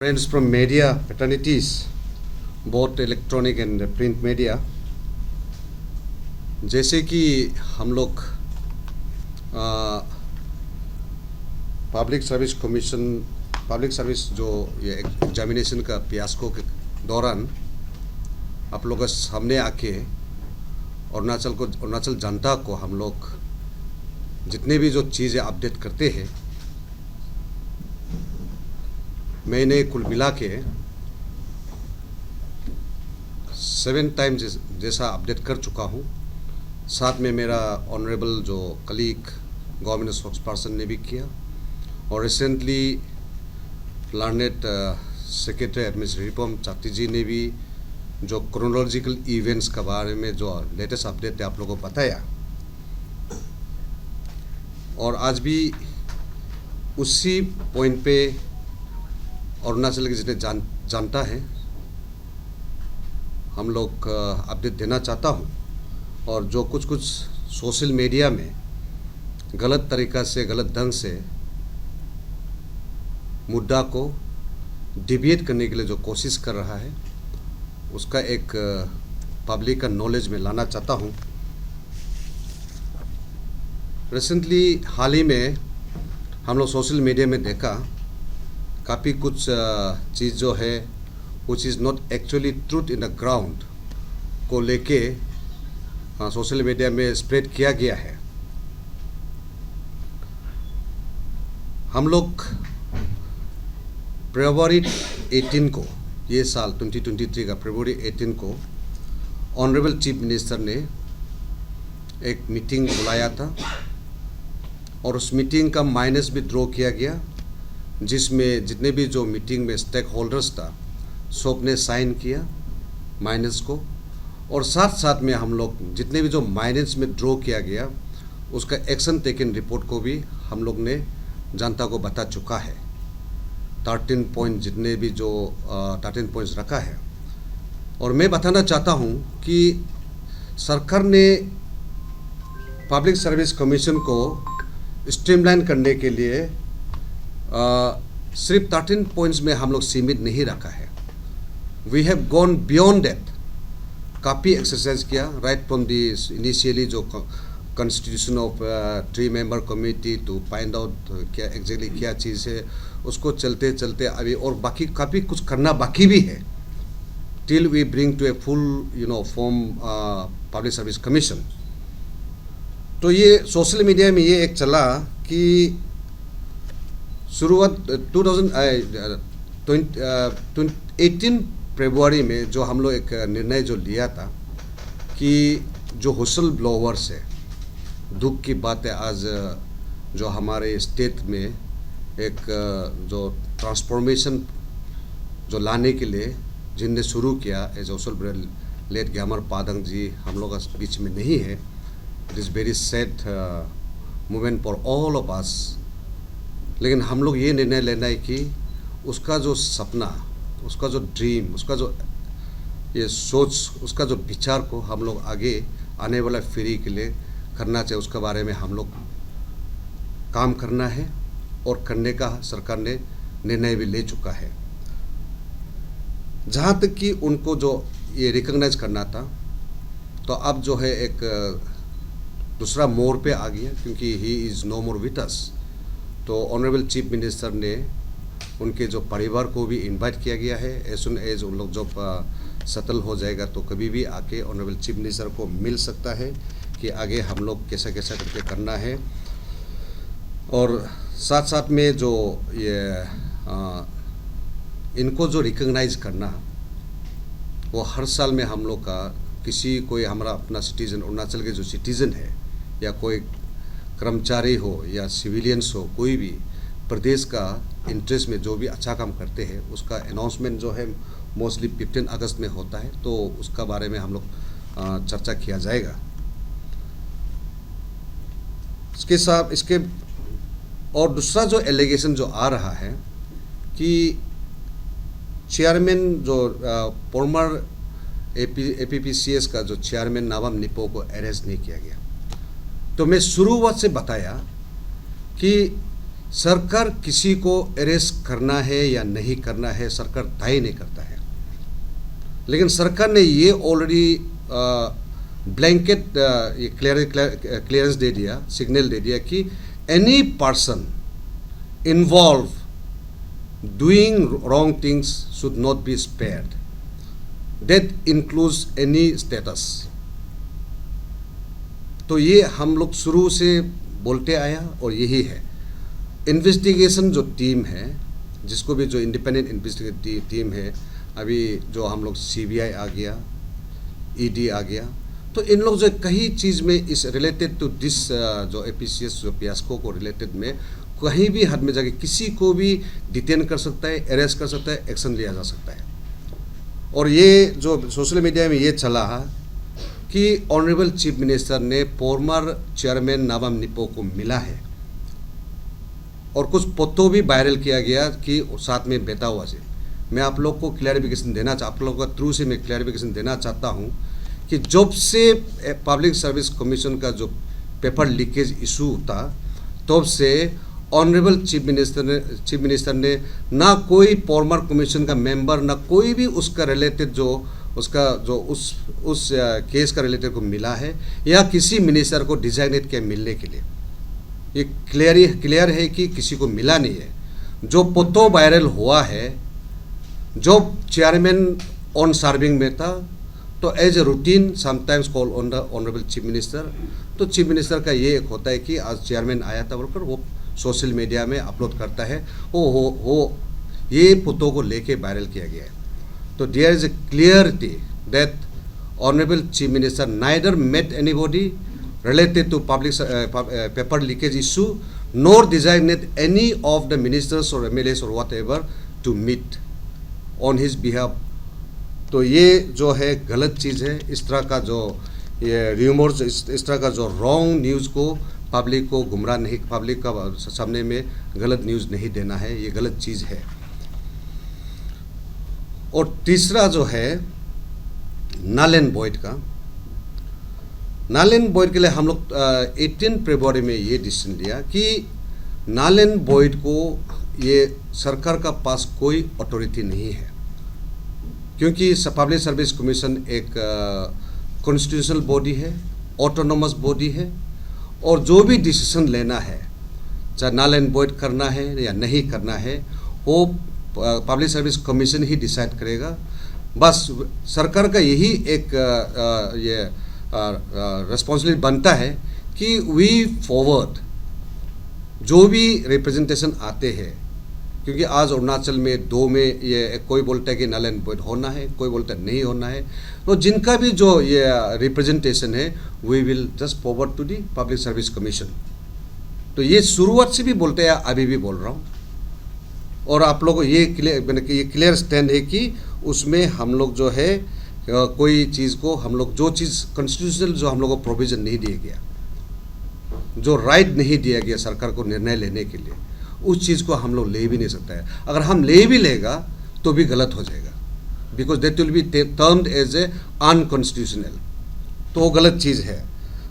Friends from media fraternities, both electronic and print media, जैसे कि हम लोग public service commission public service जो ये एग्जामिनेशन का फियास्को के दौरान आप लोग के सामने आके अरुणाचल जनता को हम लोग जितने भी जो चीज़ें अपडेट करते हैं, मैंने कुल मिला के 7 टाइम्स जैसा अपडेट कर चुका हूँ। साथ में मेरा ऑनरेबल जो कलीग गवर्नमेंट स्पोक्स पर्सन ने भी किया, और recently learned secretary administrative reform चाटी जी ने भी जो क्रोनोलॉजिकल इवेंट्स के बारे में जो लेटेस्ट अपडेट है आप लोगों को बताया। और आज भी उसी पॉइंट पे अरुणाचल के जितने जानता है हम लोग अपडेट देना चाहता हूँ। और जो कुछ सोशल मीडिया में गलत तरीक़ा से गलत ढंग से मुद्दा को डिविएट करने के लिए जो कोशिश कर रहा है, उसका एक पब्लिक का नॉलेज में लाना चाहता हूँ। रिसेंटली हाल ही में हम लोग सोशल मीडिया में देखा काफ़ी कुछ चीज़ जो है which is not actually truth in the ground को लेके सोशल मीडिया में स्प्रेड किया गया है। हम लोग फरवरी 18 को, ये साल 2023 का फरवरी 18 को ऑनरेबल चीफ मिनिस्टर ने एक मीटिंग बुलाया था, और उस मीटिंग का माइनस भी ड्रॉ किया गया, जिसमें जितने भी जो मीटिंग में स्टेक होल्डर्स था सब ने साइन किया माइनस को। और साथ साथ में हम लोग जितने भी जो माइनस में ड्रॉ किया गया उसका एक्शन टेकन रिपोर्ट को भी हम लोग ने जनता को बता चुका है। 13 पॉइंट जितने भी जो 13 पॉइंट्स रखा है। और मैं बताना चाहता हूँ कि सरकार ने पब्लिक सर्विस कमीशन को स्ट्रीमलाइन करने के लिए सिर्फ 13 पॉइंट्स में हम लोग सीमित नहीं रखा है। We have gone beyond that. काफ़ी एक्सरसाइज किया राइट फ्रॉम दी इनिशियली जो constitution of 3 member committee to find out क्या एग्जैक्टली क्या चीज़ है, उसको चलते चलते अभी और बाकी काफ़ी कुछ करना बाकी भी है till we bring to a full form public service commission. तो ये सोशल मीडिया में ये एक चला कि शुरुआत 2018 फरवरी में जो हम लोग एक निर्णय जो लिया था कि जो हुसल ब्लोवर्स है, दुख की बात है आज जो हमारे स्टेट में एक जो ट्रांसफॉर्मेशन जो लाने के लिए जिनने शुरू किया एज हुसल लेट ग्यामर पादंग जी हम लोग बीच में नहीं है। It is very sad moment for all of us. लेकिन हम लोग ये निर्णय लेना है कि उसका जो सपना, उसका जो ड्रीम, उसका जो ये सोच, उसका जो विचार को हम लोग आगे आने वाला पीढ़ी के लिए करना चाहिए, उसके बारे में हम लोग काम करना है और करने का सरकार ने निर्णय भी ले चुका है। जहाँ तक कि उनको जो ये रिकॉग्नाइज करना था, तो अब जो है एक दूसरा मोड़ पे आ गया, क्योंकि he is no more with us. तो ऑनरेबल चीफ मिनिस्टर ने उनके जो परिवार को भी इनवाइट किया गया है। एज सुन एज उन लोग जब सेटल हो जाएगा तो कभी भी आके ऑनरेबल चीफ मिनिस्टर को मिल सकता है कि आगे हम लोग कैसा कैसा करके करना है। और साथ साथ में जो ये इनको जो रिकॉग्नाइज करना, वो हर साल में हम लोग का किसी कोई हमारा अपना सिटीज़न, अरुणाचल के जो सिटीज़न है या कोई कर्मचारी हो या सिविलियंस हो, कोई भी प्रदेश का इंटरेस्ट में जो भी अच्छा काम करते हैं उसका अनाउंसमेंट जो है मोस्टली 15 अगस्त में होता है। तो उसका बारे में हम लोग चर्चा किया जाएगा। इसके साथ इसके और दूसरा जो एलिगेशन जो आ रहा है कि चेयरमैन जो फॉर्मर APPCS का जो चेयरमैन नाबम निपो को अरेस्ट नहीं किया गया। तो मैं शुरुआत से बताया कि सरकार किसी को अरेस्ट करना है या नहीं करना है सरकार तय नहीं करता है, लेकिन सरकार ने ये ऑलरेडी ब्लैंकेट क्लियरेंस दे दिया, सिग्नल दे दिया कि any person involve doing wrong things should not be spared, that includes any status. तो ये हम लोग शुरू से बोलते आया और यही है। इन्वेस्टिगेशन जो टीम है, जिसको भी जो इंडिपेंडेंट इन्वेस्टिगेटिव टीम है, अभी जो हम लोग CBI आ गया, ED आ गया, तो इन लोग जो कई चीज़ में इस रिलेटेड टू दिस जो APCS जो पियास्को को रिलेटेड में कहीं भी हद में जाके किसी को भी डिटेन कर सकता है, अरेस्ट कर सकता है, एक्शन लिया जा सकता है। और ये जो सोशल मीडिया में ये चला है कि ऑनरेबल चीफ मिनिस्टर ने फॉर्मर चेयरमैन नाबम निपो को मिला है और कुछ फोटो भी वायरल किया गया कि साथ में बैठा हुआ से। मैं आप लोग को क्लैरिफिकेशन देना आप लोगों का थ्रू से मैं क्लैरिफिकेशन देना चाहता हूँ कि जब से पब्लिक सर्विस कमीशन का जो पेपर लीकेज इशू था, तब से ऑनरेबल चीफ मिनिस्टर ने ना कोई फॉर्मर कमीशन का मेंबर, ना कोई भी उसका रिलेटेड उस केस का रिलेटेड को मिला है या किसी मिनिस्टर को डिजाइनेट किया मिलने के लिए। ये क्लियर है कि किसी को मिला नहीं है। जो फोटो वायरल हुआ है, जो चेयरमैन ऑन सर्विंग में था, तो as a routine sometimes call on the honourable chief minister, तो चीफ मिनिस्टर का ये एक होता है कि आज चेयरमैन आया था बोलकर वो सोशल मीडिया में अपलोड करता है, वो ये फोटो को लेके वायरल किया गया है। तो there is a clarity that honourable chief minister neither met anybody related to public paper leakage issue, nor designate any of the ministers or MLAs or whatever to meet on his behalf। तो ये जो है गलत चीज़ है। इस तरह का जो ये र्यूमर्स, इस तरह का जो रॉन्ग न्यूज़ को पब्लिक को गुमराह नहीं, पब्लिक का सामने में गलत न्यूज़ नहीं देना है, ये गलत चीज़ है। और तीसरा जो है नल एंड वॉइड का, नल एंड वॉइड के लिए हम लोग 18 फरवरी में ये डिसीजन लिया कि नल एंड वॉइड को ये सरकार का पास कोई अथॉरिटी नहीं है, क्योंकि पब्लिक सर्विस कमीशन एक कॉन्स्टिट्यूशनल बॉडी है, ऑटोनोमस बॉडी है, और जो भी डिसीजन लेना है, चाहे नल एंड वॉइड करना है या नहीं करना है, वो पब्लिक सर्विस कमीशन ही डिसाइड करेगा। बस सरकार का यही एक ये रिस्पॉन्सिबिलिटी बनता है कि वी फॉरवर्ड जो भी रिप्रेजेंटेशन आते हैं, क्योंकि आज अरुणाचल में 2 में ये कोई बोलता है कि नल एंड वॉइड होना है, कोई बोलता है नहीं होना है, तो जिनका भी जो ये रिप्रेजेंटेशन है we will just forward to the public service commission. तो ये शुरुआत से भी बोलते हैं, अभी भी बोल रहा हूँ, और आप लोगों को ये क्लियर स्टैंड है कि उसमें हम लोग जो है कोई चीज़ को हम लोग जो चीज़ कॉन्स्टिट्यूशनल जो हम लोग को प्रोविज़न नहीं दिया गया, जो राइट नहीं दिया गया सरकार को निर्णय लेने के लिए, उस चीज़ को हम लोग ले भी नहीं सकता है। अगर हम ले भी लेगा तो भी गलत हो जाएगा, because that will be termed as a unconstitutional, तो वो गलत चीज़ है।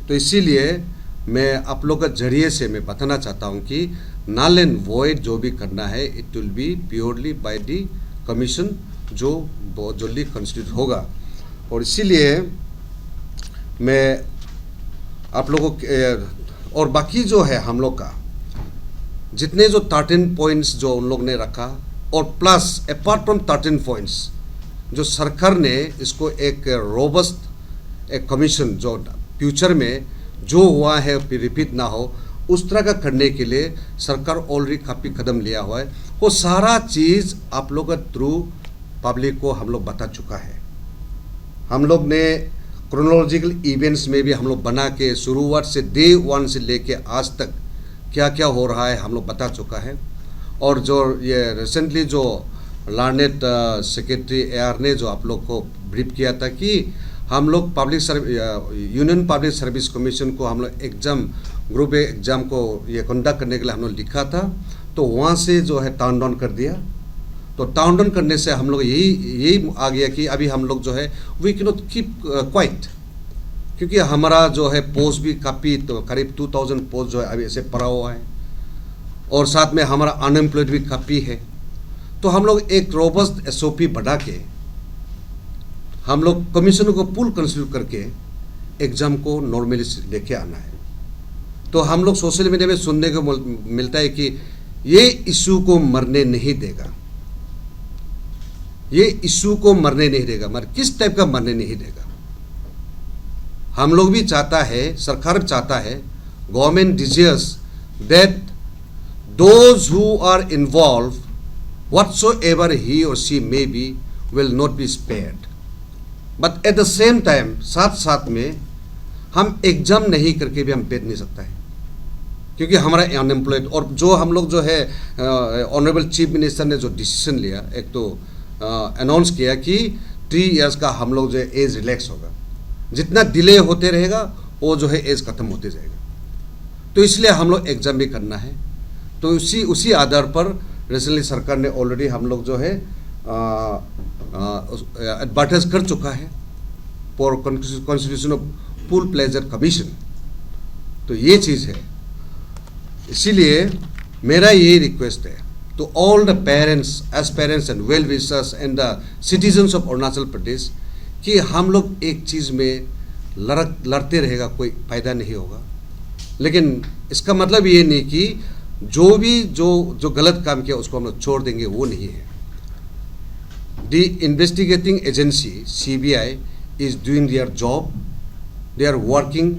तो इसीलिए मैं आप लोग का जरिए से मैं बताना चाहता हूँ कि नल एंड वॉइड जो भी करना है it will be purely by the commission, जो बहुत जल्दी कॉन्स्टिट्यूट होगा। और इसीलिए मैं आप लोगों को और बाकी जो है हम लोग का जितने जो 13 पॉइंट्स जो उन लोग ने रखा, और प्लस अपार्ट फ्रॉम 13 पॉइंट्स जो सरकार ने इसको एक रोबस्ट एक कमीशन जो फ्यूचर में जो हुआ है रिपीट ना हो उस तरह का करने के लिए सरकार ऑलरेडी काफ़ी कदम लिया हुआ है। वो सारा चीज़ आप लोग का थ्रू पब्लिक को हम लोग बता चुका है। हम लोग ने क्रोनोलॉजिकल इवेंट्स में भी हम लोग बना के शुरुआत से डे 1 से लेके आज तक क्या क्या हो रहा है हम लोग बता चुका है। और जो ये रिसेंटली जो लार्नेट सेक्रेटरी AR ने जो आप लोग को ब्रीफ किया था कि हम लोग यूनियन पब्लिक सर्विस कमीशन को हम लोग एग्ज़ाम ग्रुप एग्ज़ाम को ये कंडक्ट करने के लिए हम लोग लिखा था, तो वहाँ से जो है टाउन डाउन कर दिया। तो टाउन डाउन करने से हम लोग यही आ गया कि अभी हम लोग जो है we can not keep quiet, क्योंकि हमारा जो है पोस्ट भी काफ़ी तो करीब 2000 पोस्ट जो है अभी ऐसे पड़ा हुआ है। और साथ में हमारा अनएम्प्लॉयड भी काफ़ी है। तो हम लोग एक रोबस्ट एसओपी बढ़ा के हम लोग कमीशन को फुल कंसिडर करके एग्ज़ाम को नॉर्मली लेके आना है। तो हम लोग सोशल मीडिया में सुनने को मिलता है कि ये इशू को मरने नहीं देगा, ये इशू को मरने नहीं देगा। मगर किस टाइप का मरने नहीं देगा? हम लोग भी चाहता है, सरकार भी चाहता है, government desires that those who are involve whatsoever he or she may be will not be spared. But at the same time, साथ साथ में हम एग्जाम नहीं करके भी हम बैठ नहीं सकता है, क्योंकि हमारा अनएम्प्लॉयड और जो हम लोग जो है ऑनरेबल चीफ मिनिस्टर ने जो डिसीजन लिया, एक तो अनाउंस किया कि 3 इयर्स का हम लोग जो है एज रिलैक्स होगा। जितना डिले होते रहेगा वो जो है एज खत्म होते जाएगा। तो इसलिए हम लोग एग्जाम भी करना है। तो उसी आधार पर रिसेंटली सरकार ने ऑलरेडी हम लोग जो है एडवर्टाइज कर चुका है for constitution of full pleasure commission. तो ये चीज़ है। इसीलिए मेरा ये रिक्वेस्ट है to all the parents, aspirants and well wishers and the citizens of Arunachal Pradesh कि हम लोग एक चीज़ में लड़ते रहेगा कोई फ़ायदा नहीं होगा। लेकिन इसका मतलब ये नहीं कि जो गलत काम किया उसको हम लोग छोड़ देंगे, वो नहीं है। The investigating agency CBI is doing their job, they are working.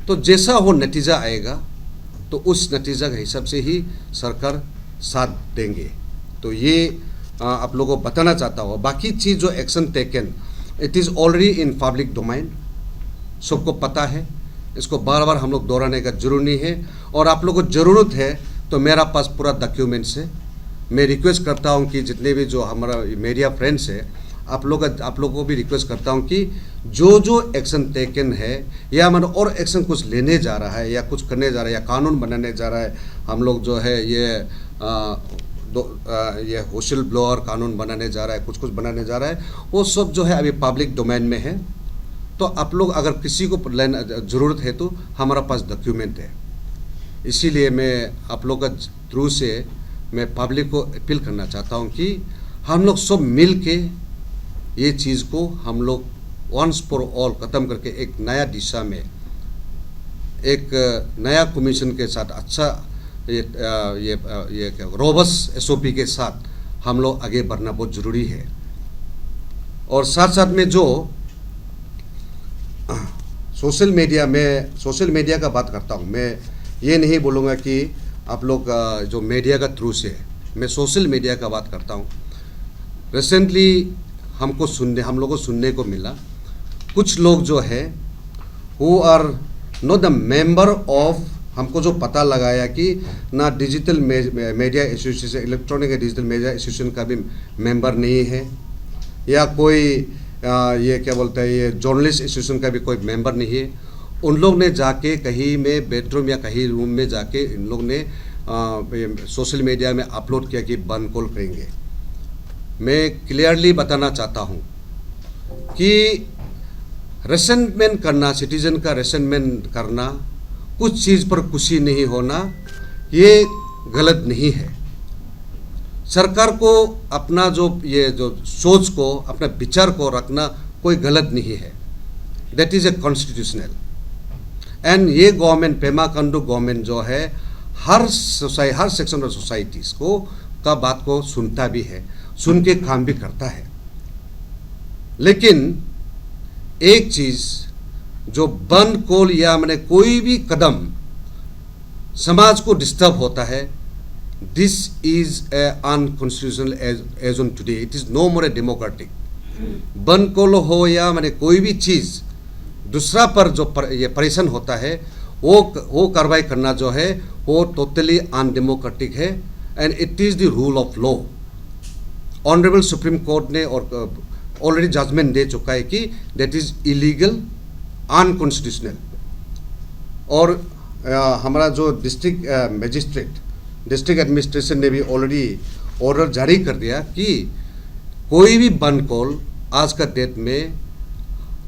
तो जैसा वो नतीजा आएगा तो उस नतीजा के हिसाब से ही सरकार साथ देंगे। तो ये आप लोगों को बताना चाहता हूँ। बाकी चीज़ जो action taken, it is already in public domain, सबको पता है। इसको बार बार हम लोग दोहराने का जरूर नहीं है। और आप लोगों को ज़रूरत है तो मेरा पास पूरा डॉक्यूमेंट्स है। मैं रिक्वेस्ट करता हूं कि जितने भी जो हमारा मीडिया फ्रेंड्स है, आप लोगों को भी रिक्वेस्ट करता हूं कि जो एक्शन टेकन है या मतलब और एक्शन कुछ लेने जा रहा है या कुछ करने जा रहा है या कानून बनाने जा रहा है, हम लोग जो है ये व्हिसल ब्लोअर कानून बनाने जा रहा है, कुछ बनाने जा रहा है, वो सब जो है अभी पब्लिक डोमेन में है। तो आप लोग अगर किसी को ज़रूरत है तो हमारा पास डॉक्यूमेंट है। इसीलिए मैं आप लोग का थ्रू से मैं पब्लिक को अपील करना चाहता हूं कि हम लोग सब मिल के ये चीज़ को हम लोग वंस फॉर ऑल ख़त्म करके एक नया दिशा में, एक नया कमीशन के साथ अच्छा ये रोबस्ट SOP के साथ हम लोग आगे बढ़ना बहुत ज़रूरी है। और साथ साथ में जो सोशल मीडिया का बात करता हूँ, मैं ये नहीं बोलूँगा कि आप लोग जो मीडिया का थ्रू से है, मैं सोशल मीडिया का बात करता हूँ। रिसेंटली हम लोगों को सुनने को मिला, कुछ लोग जो है who are not the member of, हमको जो पता लगाया कि ना digital media association, electronic digital media association का भी मेंबर नहीं है, या कोई ये क्या बोलता है ये जर्नलिस्ट एसोसिएशन का भी कोई मेंबर नहीं है। उन लोग ने जाके कहीं में बेडरूम या कहीं रूम में जाके इन लोग ने सोशल मीडिया में अपलोड किया कि बंद कॉल करेंगे। मैं क्लियरली बताना चाहता हूँ कि रेसेंटमेंट करना, सिटीजन का रेसेंटमेंट करना, कुछ चीज़ पर खुशी नहीं होना, ये गलत नहीं है। सरकार को अपना जो सोच को, अपना विचार को रखना कोई गलत नहीं है। That is a constitutional. And ये गवर्नमेंट, पेमा खांडू गवर्नमेंट जो है हर सेक्शन ऑफ सोसाइटीज़ का बात को सुनता भी है, सुन के काम भी करता है। लेकिन एक चीज़ जो बंद कॉल या मैंने कोई भी कदम समाज को डिस्टर्ब होता है, this is a unconstitutional as on today. It is no more a democratic. बंद कॉल हो या मैंने कोई भी चीज़ दूसरा पर जो ये परेशान होता है, वो कार्रवाई करना जो है वो टोटली अनडेमोक्रेटिक है। And it is the rule of law. Honourable supreme court ने और ऑलरेडी जजमेंट दे चुका है कि दैट इज़ इलीगल, अनकॉन्स्टिट्यूशनल। और हमारा जो डिस्ट्रिक्ट एडमिनिस्ट्रेशन ने भी ऑलरेडी ऑर्डर जारी कर दिया कि कोई भी बंद कॉल आज का डेट में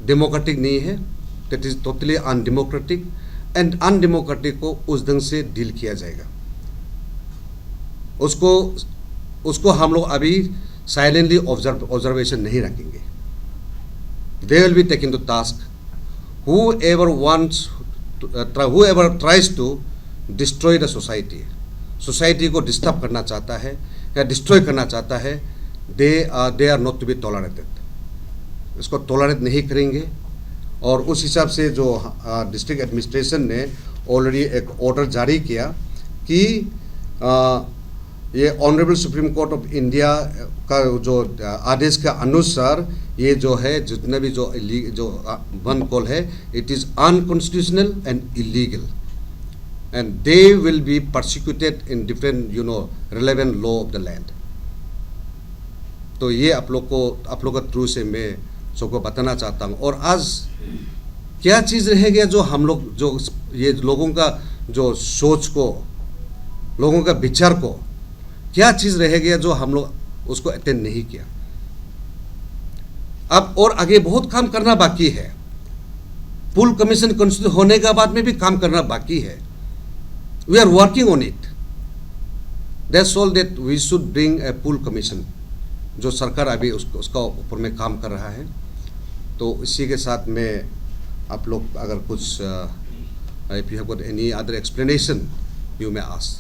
डेमोक्रेटिक नहीं है। That is totally undemocratic. And undemocratic को उस ढंग से डील किया जाएगा। उसको हम लोग अभी साइलेंटली ऑब्जर्वेशन नहीं रखेंगे. They will be taken to task. Whoever tries to destroy the society, society को डिस्टर्ब करना चाहता है या डिस्ट्रॉय करना चाहता है, they are not to be tolerated. इसको टॉलरेट नहीं करेंगे. और उस हिसाब से जो डिस्ट्रिक्ट एडमिनिस्ट्रेशन ने ऑलरेडी एक ऑर्डर जारी किया कि ये honourable supreme court of India का जो आदेश के अनुसार ये जो है जितने भी जो बंद कॉल है, it is unconstitutional and illegal and they will be persecuted in different relevant law of the land. तो ये आप लोग का थ्रू से मैं सबको बताना चाहता हूँ. और आज क्या चीज़ रह गया जो हम लोग जो ये लोगों का जो सोच को, लोगों का विचार को, क्या चीज़ रह गया जो हम लोग उसको अटेंड नहीं किया. अब और आगे बहुत काम करना बाकी है. पुल कमीशन कंस्टिट्यूट होने के बाद में भी काम करना बाकी है. We are working on it. That's all that we should bring a pull commission, जो सरकार अभी उसका ऊपर में काम कर रहा है. तो इसी के साथ में आप लोग अगर कुछ if you have got any other explanation you may ask.